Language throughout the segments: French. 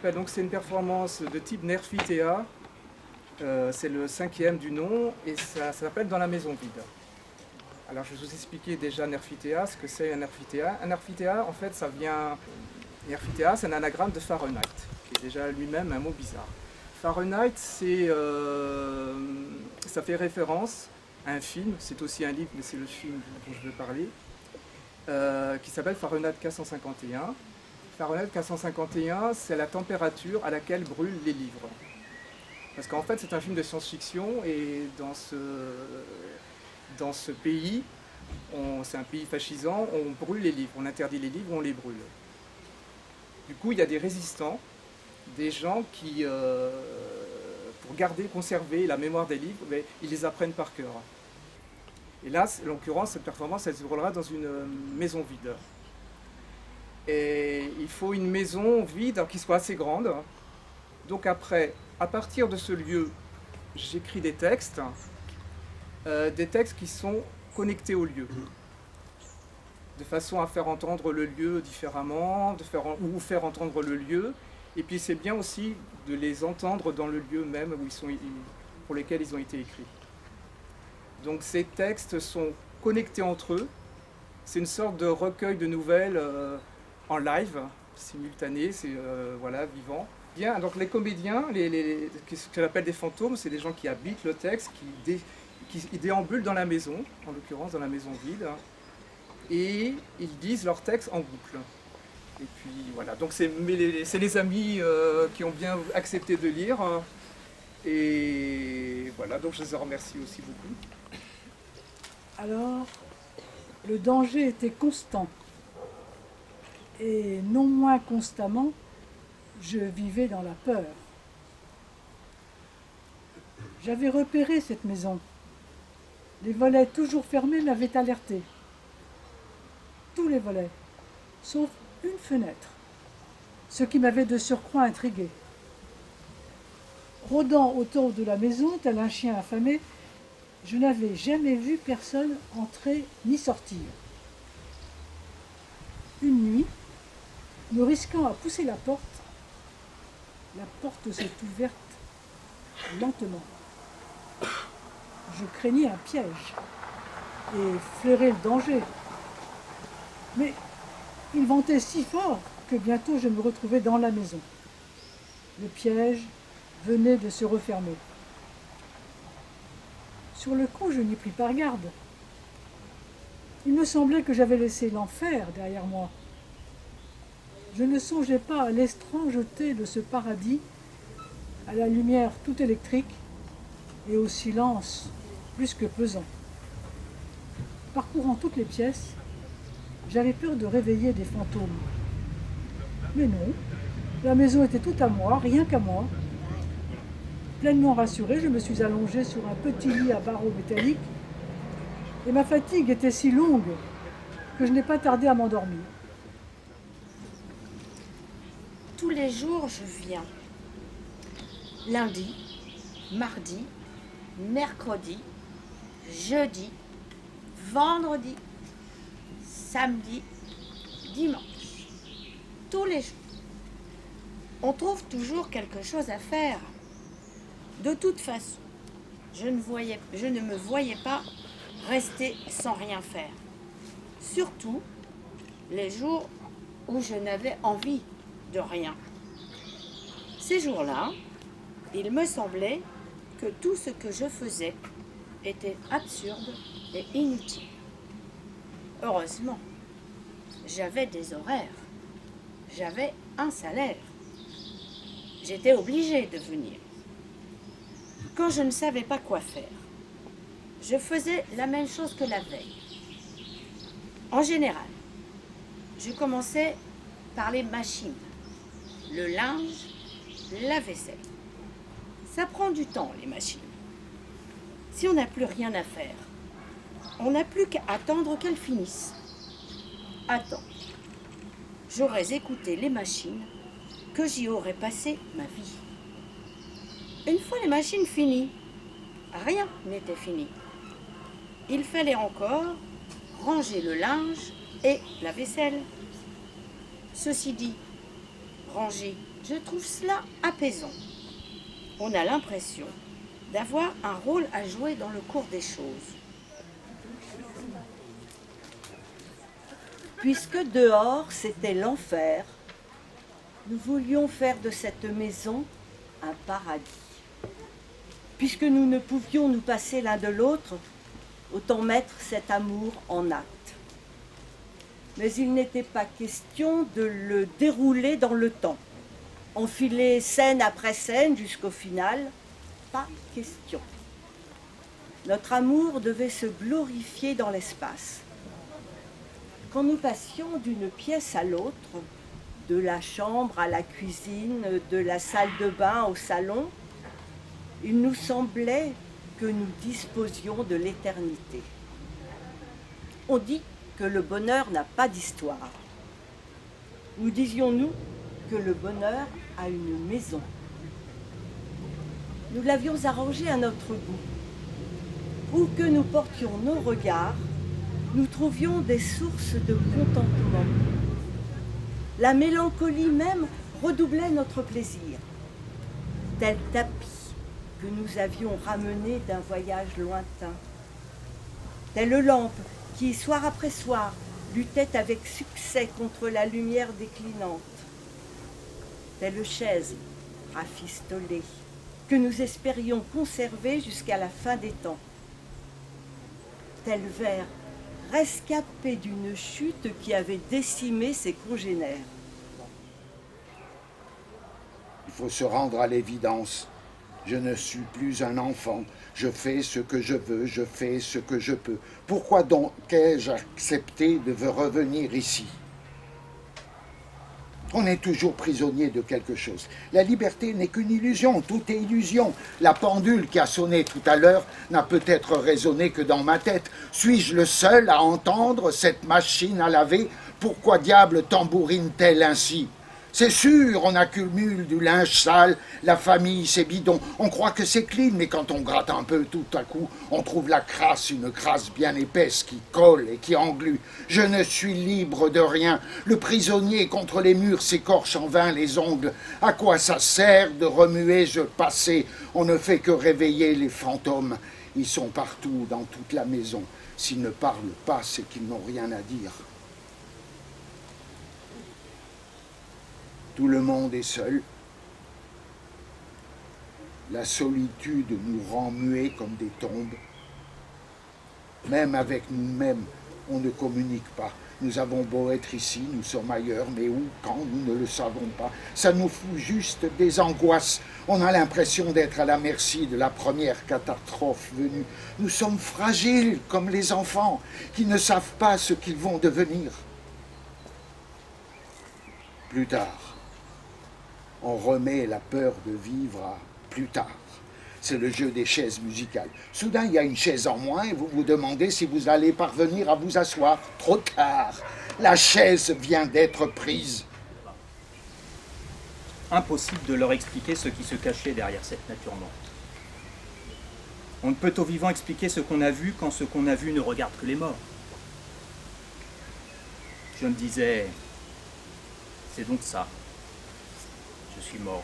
Donc c'est une performance de type Nerfitea, c'est le 5e du nom, et ça s'appelle Dans la maison vide. Alors je vais vous expliquer déjà Nerfitea, ce que c'est un Nerfitea. Un Nerfitea, en fait, ça vient... Nerfitea, c'est un anagramme de Fahrenheit, qui est déjà lui-même un mot bizarre. Fahrenheit, ça fait référence à un film, c'est aussi un livre, mais c'est le film dont je veux parler, qui s'appelle Fahrenheit 451. Fahrenheit 451, c'est la température à laquelle brûlent les livres. Parce qu'en fait, c'est un film de science-fiction, et dans ce pays, c'est un pays fascisant, on brûle les livres, on interdit les livres, on les brûle. Du coup, il y a des résistants, des gens qui, pour garder, conserver la mémoire des livres, mais ils les apprennent par cœur. Et là, en l'occurrence, cette performance, elle se déroulera dans une maison vide. Et il faut une maison vide qui soit assez grande. Donc après, à partir de ce lieu, j'écris des textes qui sont connectés au lieu, de façon à faire entendre le lieu différemment, ou faire entendre le lieu. Et puis c'est bien aussi de les entendre dans le lieu même pour lesquels ils ont été écrits. Donc ces textes sont connectés entre eux. C'est une sorte de recueil de nouvelles en live, simultané, c'est voilà, vivant. Bien, donc les comédiens, ce que j'appelle des fantômes, c'est des gens qui habitent le texte, qui déambulent dans la maison, en l'occurrence dans la maison vide, et ils disent leur texte en boucle. Et puis voilà, donc c'est les amis qui ont bien accepté de lire, et voilà, donc je les remercie aussi beaucoup. Alors, le danger était constant. Et non moins constamment, je vivais dans la peur. J'avais repéré cette maison. Les volets toujours fermés m'avaient alerté. Tous les volets, sauf une fenêtre, ce qui m'avait de surcroît intrigué. Rôdant autour de la maison, tel un chien affamé, je n'avais jamais vu personne entrer ni sortir. Une nuit, me risquant à pousser la porte s'est ouverte lentement. Je craignais un piège et flairais le danger. Mais il ventait si fort que bientôt je me retrouvais dans la maison. Le piège venait de se refermer. Sur le coup, je n'y pris pas garde. Il me semblait que j'avais laissé l'enfer derrière moi. Je ne songeais pas à l'étrangeté de ce paradis, à la lumière tout électrique et au silence plus que pesant. Parcourant toutes les pièces, j'avais peur de réveiller des fantômes. Mais non, la maison était toute à moi, rien qu'à moi. Pleinement rassuré, je me suis allongé sur un petit lit à barreaux métalliques et ma fatigue était si longue que je n'ai pas tardé à m'endormir. Tous les jours, je viens. Lundi, mardi, mercredi, jeudi, vendredi, samedi, dimanche. Tous les jours. On trouve toujours quelque chose à faire. De toute façon, je ne me voyais pas rester sans rien faire. Surtout les jours où je n'avais envie de rien. Ces jours-là, il me semblait que tout ce que je faisais était absurde et inutile. Heureusement, j'avais des horaires, j'avais un salaire. J'étais obligée de venir. Quand je ne savais pas quoi faire, je faisais la même chose que la veille. En général, je commençais par les machines, le linge, la vaisselle. Ça prend du temps, les machines. Si on n'a plus rien à faire, on n'a plus qu'à attendre qu'elles finissent. Attends, j'aurais écouté les machines, que j'y aurais passé ma vie. Une fois les machines finies, rien n'était fini. Il fallait encore ranger le linge et la vaisselle. Ceci dit, ranger Je trouve cela apaisant. On a l'impression d'avoir un rôle à jouer dans le cours des choses. Puisque dehors c'était l'enfer, nous voulions faire de cette maison un paradis. Puisque nous ne pouvions nous passer l'un de l'autre, autant mettre cet amour en acte. Mais il n'était pas question de le dérouler dans le temps, enfiler scène après scène jusqu'au final, pas question. Notre amour devait se glorifier dans l'espace. Quand nous passions d'une pièce à l'autre, de la chambre à la cuisine, de la salle de bain au salon, il nous semblait que nous disposions de l'éternité. On dit que le bonheur n'a pas d'histoire. Nous disions-nous que le bonheur a une maison. Nous l'avions arrangé à notre goût. Où que nous portions nos regards, nous trouvions des sources de contentement. La mélancolie même redoublait notre plaisir. Tel tapis que nous avions ramené d'un voyage lointain. Telle lampe qui, soir après soir, luttait avec succès contre la lumière déclinante. Telle chaise rafistolée que nous espérions conserver jusqu'à la fin des temps. Tel verre rescapé d'une chute qui avait décimé ses congénères. Il faut se rendre à l'évidence. Je ne suis plus un enfant. Je fais ce que je veux, je fais ce que je peux. Pourquoi donc ai-je accepté de revenir ici? On est toujours prisonnier de quelque chose. La liberté n'est qu'une illusion, tout est illusion. La pendule qui a sonné tout à l'heure n'a peut-être résonné que dans ma tête. Suis-je le seul à entendre cette machine à laver? Pourquoi diable tambourine-t-elle ainsi? C'est sûr, on accumule du linge sale, la famille, c'est bidon. On croit que c'est clean, mais quand on gratte un peu, tout à coup, on trouve la crasse, une crasse bien épaisse qui colle et qui englue. Je ne suis libre de rien. Le prisonnier contre les murs s'écorche en vain les ongles. À quoi ça sert de remuer ce passé? On ne fait que réveiller les fantômes. Ils sont partout, dans toute la maison. S'ils ne parlent pas, c'est qu'ils n'ont rien à dire. Tout le monde est seul. La solitude nous rend muets comme des tombes. Même avec nous-mêmes, on ne communique pas. Nous avons beau être ici, nous sommes ailleurs, mais où, quand, nous ne le savons pas. Ça nous fout juste des angoisses. On a l'impression d'être à la merci de la première catastrophe venue. Nous sommes fragiles comme les enfants qui ne savent pas ce qu'ils vont devenir. Plus tard, on remet la peur de vivre à plus tard. C'est le jeu des chaises musicales. Soudain, il y a une chaise en moins et vous vous demandez si vous allez parvenir à vous asseoir. Trop tard. La chaise vient d'être prise. Impossible de leur expliquer ce qui se cachait derrière cette nature morte. On ne peut aux vivants expliquer ce qu'on a vu quand ce qu'on a vu ne regarde que les morts. Je me disais, c'est donc ça. Je suis mort.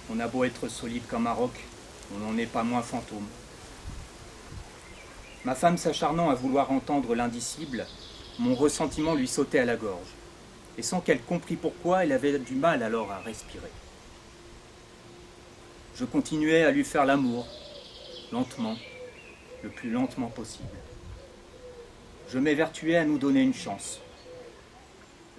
On a beau être solide comme un roc, on n'en est pas moins fantôme. Ma femme s'acharnant à vouloir entendre l'indicible, mon ressentiment lui sautait à la gorge. Et sans qu'elle comprît pourquoi, elle avait du mal alors à respirer. Je continuais à lui faire l'amour, lentement, le plus lentement possible. Je m'évertuais à nous donner une chance.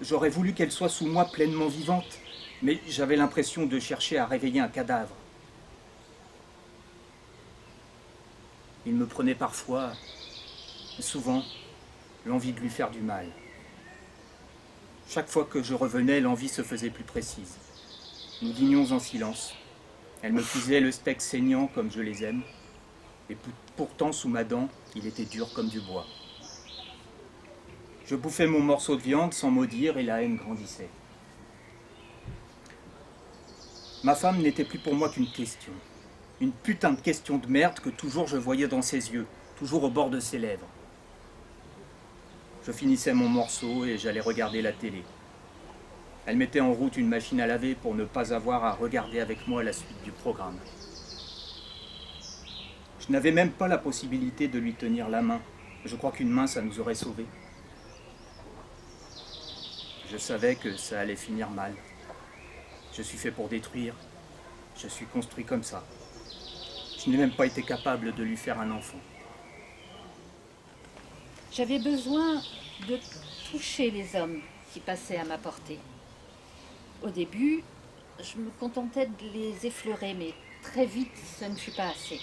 J'aurais voulu qu'elle soit sous moi pleinement vivante, mais j'avais l'impression de chercher à réveiller un cadavre. Il me prenait parfois, souvent, l'envie de lui faire du mal. Chaque fois que je revenais, l'envie se faisait plus précise. Nous dînions en silence. Elle me cuisait le steak saignant comme je les aime, et pourtant, sous ma dent, il était dur comme du bois. Je bouffais mon morceau de viande sans mot dire et la haine grandissait. Ma femme n'était plus pour moi qu'une question. Une putain de question de merde que toujours je voyais dans ses yeux, toujours au bord de ses lèvres. Je finissais mon morceau et j'allais regarder la télé. Elle mettait en route une machine à laver pour ne pas avoir à regarder avec moi la suite du programme. Je n'avais même pas la possibilité de lui tenir la main. Je crois qu'une main, ça nous aurait sauvés. Je savais que ça allait finir mal. Je suis fait pour détruire. Je suis construit comme ça. Je n'ai même pas été capable de lui faire un enfant. J'avais besoin de toucher les hommes qui passaient à ma portée. Au début, je me contentais de les effleurer, mais très vite, ce ne fut pas assez.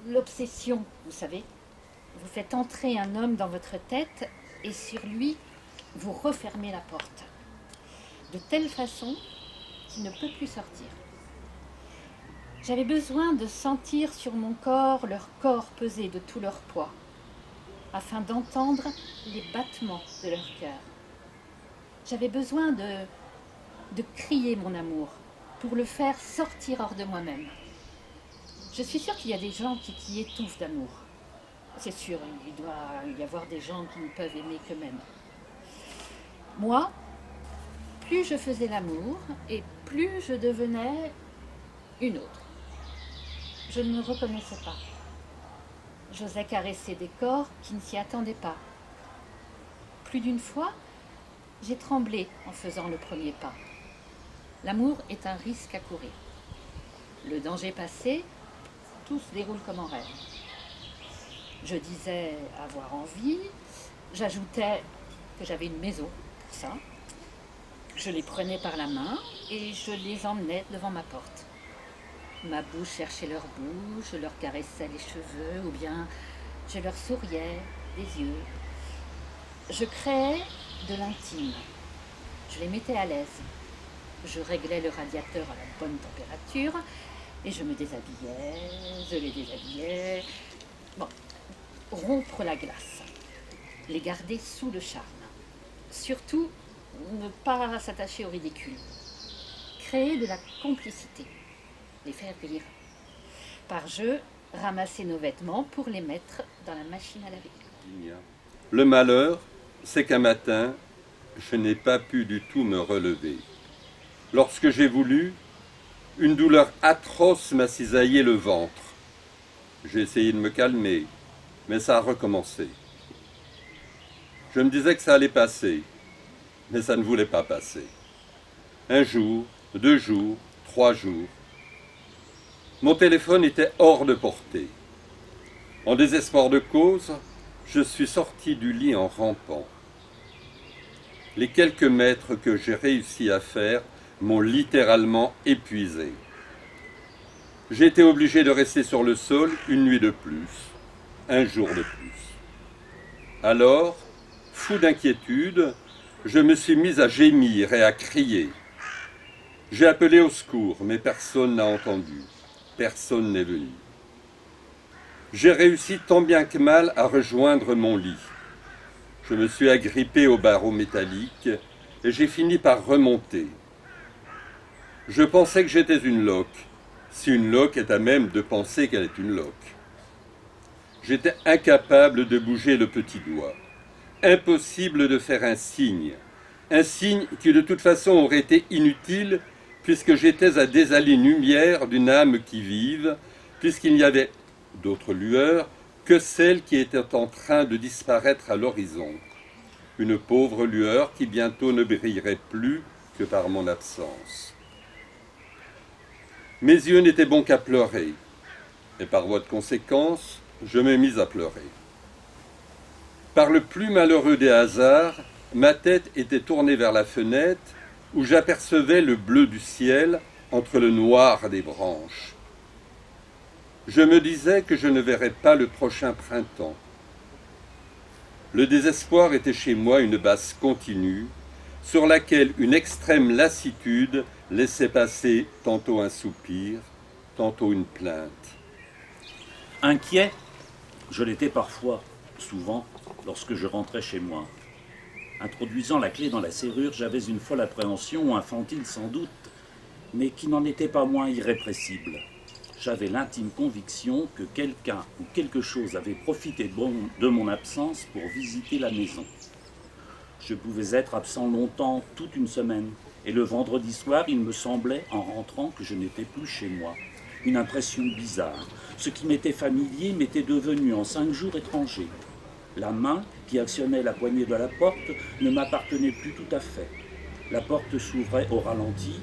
L'obsession, vous savez, vous faites entrer un homme dans votre tête et sur lui, vous refermez la porte. De telle façon qu'il ne peut plus sortir. J'avais besoin de sentir sur mon corps leur corps peser de tout leur poids, afin d'entendre les battements de leur cœur. J'avais besoin de crier mon amour pour le faire sortir hors de moi-même. Je suis sûre qu'il y a des gens qui étouffent d'amour. C'est sûr, il doit y avoir des gens qui ne peuvent aimer qu'eux-mêmes. Moi, plus je faisais l'amour et plus je devenais une autre. Je ne me reconnaissais pas. J'osais caresser des corps qui ne s'y attendaient pas. Plus d'une fois, j'ai tremblé en faisant le premier pas. L'amour est un risque à courir. Le danger passé, tout se déroule comme en rêve. Je disais avoir envie, j'ajoutais que j'avais une maison pour ça. Je les prenais par la main et je les emmenais devant ma porte. Ma bouche cherchait leur bouche, je leur caressais les cheveux ou bien je leur souriais des yeux. Je créais de l'intime. Je les mettais à l'aise. Je réglais le radiateur à la bonne température et je me déshabillais, je les déshabillais. Bon, rompre la glace, les garder sous le charme. Surtout, ne pas s'attacher au ridicule. Créer de la complicité, les faire rire. Par jeu, ramasser nos vêtements pour les mettre dans la machine à laver. Le malheur, c'est qu'un matin, je n'ai pas pu du tout me relever. Lorsque j'ai voulu, une douleur atroce m'a cisaillé le ventre. J'ai essayé de me calmer, mais ça a recommencé. Je me disais que ça allait passer, mais ça ne voulait pas passer. 1 jour, 2 jours, 3 jours. Mon téléphone était hors de portée. En désespoir de cause, je suis sorti du lit en rampant. Les quelques mètres que j'ai réussi à faire m'ont littéralement épuisé. J'ai été obligé de rester sur le sol une nuit de plus, 1 jour de plus. Alors, fou d'inquiétude, je me suis mis à gémir et à crier. J'ai appelé au secours, mais personne n'a entendu. Personne n'est venu. J'ai réussi tant bien que mal à rejoindre mon lit. Je me suis agrippé au barreau métallique et j'ai fini par remonter. Je pensais que j'étais une loque, si une loque est à même de penser qu'elle est une loque. J'étais incapable de bouger le petit doigt. Impossible de faire un signe qui de toute façon aurait été inutile puisque j'étais à des années-lumière d'une âme qui vive, puisqu'il n'y avait d'autre lueur que celle qui était en train de disparaître à l'horizon. Une pauvre lueur qui bientôt ne brillerait plus que par mon absence. Mes yeux n'étaient bons qu'à pleurer, et par voie de conséquence, je me mis à pleurer. Par le plus malheureux des hasards, ma tête était tournée vers la fenêtre où j'apercevais le bleu du ciel entre le noir des branches. Je me disais que je ne verrais pas le prochain printemps. Le désespoir était chez moi une base continue, sur laquelle une extrême lassitude laissait passer tantôt un soupir, tantôt une plainte. Inquiet, je l'étais parfois, souvent, lorsque je rentrais chez moi. Introduisant la clé dans la serrure, j'avais une folle appréhension, infantile sans doute, mais qui n'en était pas moins irrépressible. J'avais l'intime conviction que quelqu'un ou quelque chose avait profité de mon absence pour visiter la maison. Je pouvais être absent longtemps, toute une semaine. Et le vendredi soir, il me semblait, en rentrant, que je n'étais plus chez moi. Une impression bizarre. Ce qui m'était familier m'était devenu en 5 jours étranger. La main qui actionnait la poignée de la porte ne m'appartenait plus tout à fait. La porte s'ouvrait au ralenti,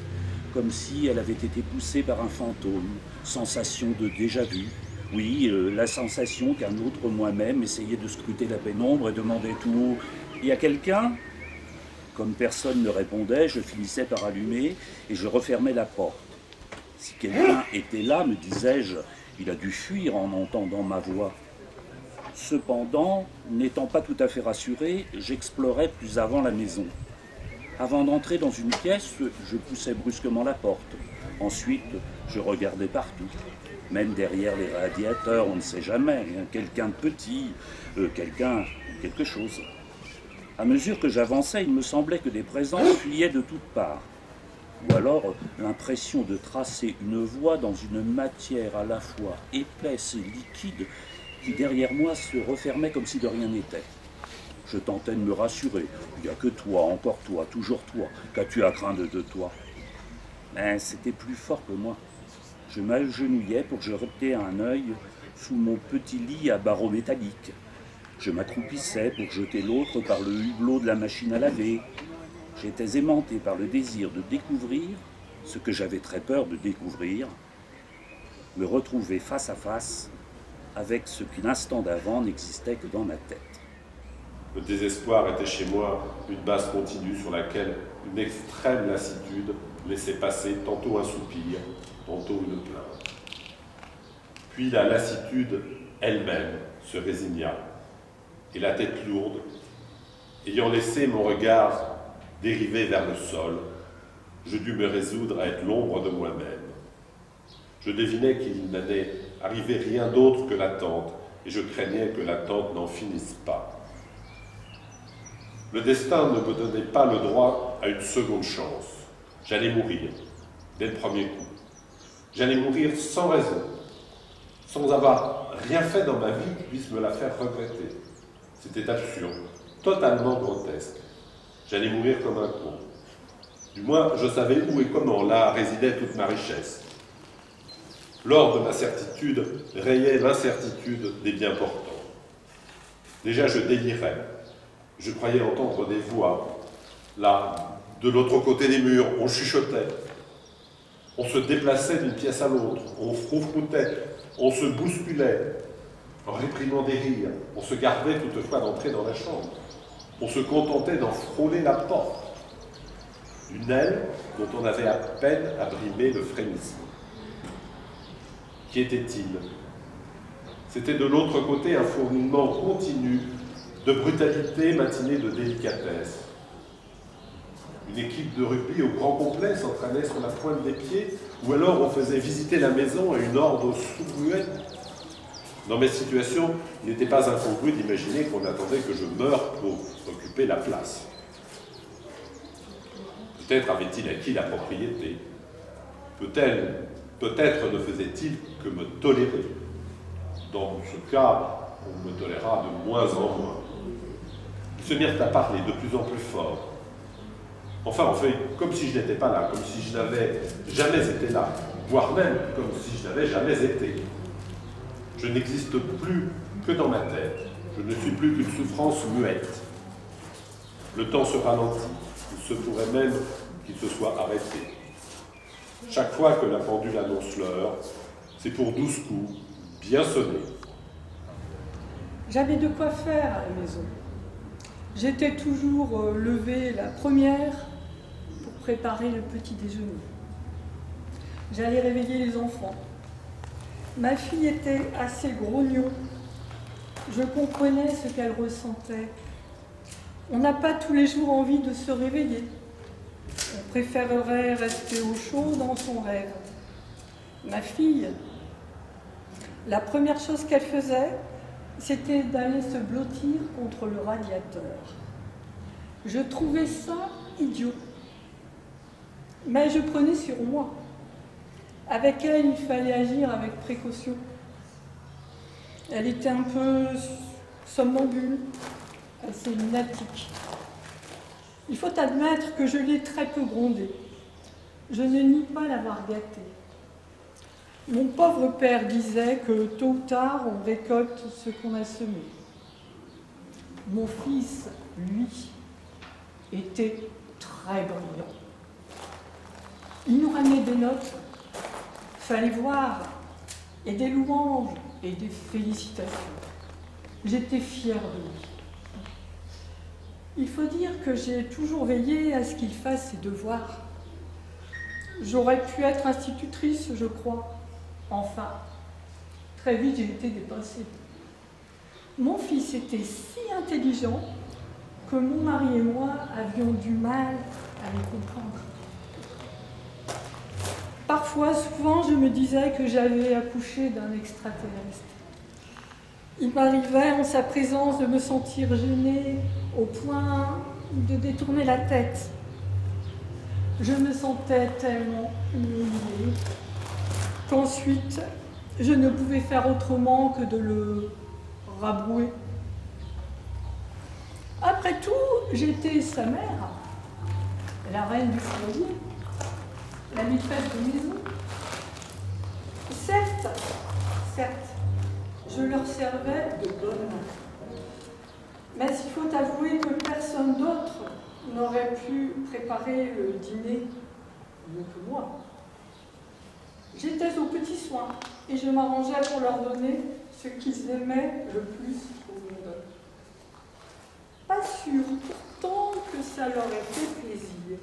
comme si elle avait été poussée par un fantôme. Sensation de déjà-vu. Oui, la sensation qu'un autre moi-même essayait de scruter la pénombre et demandait tout haut « Y a quelqu'un ?» Comme personne ne répondait, je finissais par allumer et je refermais la porte. Si quelqu'un était là, me disais-je, il a dû fuir en entendant ma voix. Cependant, n'étant pas tout à fait rassuré, j'explorais plus avant la maison. Avant d'entrer dans une pièce, je poussais brusquement la porte. Ensuite, je regardais partout. Même derrière les radiateurs, on ne sait jamais, quelqu'un de petit, quelque chose. À mesure que j'avançais, il me semblait que des présences fuyaient de toutes parts. Ou alors l'impression de tracer une voie dans une matière à la fois épaisse et liquide qui derrière moi se refermait comme si de rien n'était. Je tentais de me rassurer. Il n'y a que toi, encore toi, toujours toi. Qu'as-tu à craindre de toi? Mais c'était plus fort que moi. Je m'agenouillais pour jeter un œil sous mon petit lit à barreaux métalliques. Je m'accroupissais pour jeter l'autre par le hublot de la machine à laver. J'étais aimanté par le désir de découvrir ce que j'avais très peur de découvrir, me retrouver face à face avec ce qui l'instant d'avant n'existait que dans ma tête. Le désespoir était chez moi une base continue sur laquelle une extrême lassitude laissait passer tantôt un soupir, tantôt une plainte. Puis la lassitude elle-même se résigna, et la tête lourde, ayant laissé mon regard dérivé vers le sol, je dus me résoudre à être l'ombre de moi-même. Je devinais qu'il n'allait arriver rien d'autre que l'attente, et je craignais que l'attente n'en finisse pas. Le destin ne me donnait pas le droit à une seconde chance. J'allais mourir, dès le premier coup. J'allais mourir sans raison, sans avoir rien fait dans ma vie qui puisse me la faire regretter. C'était absurde, totalement grotesque. J'allais mourir comme un con. Du moins, je savais où et comment là résidait toute ma richesse. L'or de ma certitude rayait l'incertitude des biens portants. Déjà, je délirais. Je croyais entendre des voix. Là, de l'autre côté des murs, on chuchotait. On se déplaçait d'une pièce à l'autre. On froufroutait. On se bousculait. En réprimant des rires, on se gardait toutefois d'entrer dans la chambre. On se contentait d'en frôler la porte. Une aile dont on avait à peine à brimer le frémissement. Qui était-il? C'était de l'autre côté un fourmillement continu de brutalité matinée de délicatesse. Une équipe de rugby au grand complet s'entraînait sur la pointe des pieds, ou alors on faisait visiter la maison à une horde aux sous-muets. Dans mes situations, il n'était pas incongru d'imaginer qu'on attendait que je meure pour occuper la place. Peut-être avait-il acquis la propriété. Peut-être ne faisait-il que me tolérer. Dans ce cas, on me toléra de moins en moins. Ils se mirent à parler de plus en plus fort. Enfin, on fait comme si je n'étais pas là, comme si je n'avais jamais été là, voire même comme si je n'avais jamais été. Je n'existe plus que dans ma tête. Je ne suis plus qu'une souffrance muette. Le temps se ralentit. Il se pourrait même qu'il se soit arrêté. Chaque fois que la pendule annonce l'heure, c'est pour 12 coups, bien sonnés. J'avais de quoi faire à la maison. J'étais toujours levée la première pour préparer le petit déjeuner. J'allais réveiller les enfants. Ma fille était assez grognon. Je comprenais ce qu'elle ressentait. On n'a pas tous les jours envie de se réveiller. On préférerait rester au chaud dans son rêve. Ma fille, la première chose qu'elle faisait, c'était d'aller se blottir contre le radiateur. Je trouvais ça idiot. Mais je prenais sur moi. Avec elle, il fallait agir avec précaution. Elle était un peu somnambule, assez lunatique. Il faut admettre que je l'ai très peu grondé. Je ne nie pas l'avoir gâté. Mon pauvre père disait que tôt ou tard, on récolte ce qu'on a semé. Mon fils, lui, était très brillant. Il nous ramenait des notes, fallait voir, et des louanges et des félicitations. J'étais fière de lui. Il faut dire que j'ai toujours veillé à ce qu'il fasse ses devoirs. J'aurais pu être institutrice, je crois. Enfin, très vite j'ai été dépassée. Mon fils était si intelligent que mon mari et moi avions du mal à les comprendre. Parfois, souvent, je me disais que j'avais accouché d'un extraterrestre. Il m'arrivait en sa présence de me sentir gênée au point de détourner la tête. Je me sentais tellement humiliée qu'ensuite, je ne pouvais faire autrement que de le rabrouer. Après tout, j'étais sa mère, la reine du foyer, la maîtresse de maison. Certes, je leur servais de bonne main. Mais il faut avouer que personne d'autre n'aurait pu préparer le dîner mieux que moi. J'étais aux petits soins et je m'arrangeais pour leur donner ce qu'ils aimaient le plus au monde. Pas sûr pourtant que ça leur ait fait plaisir.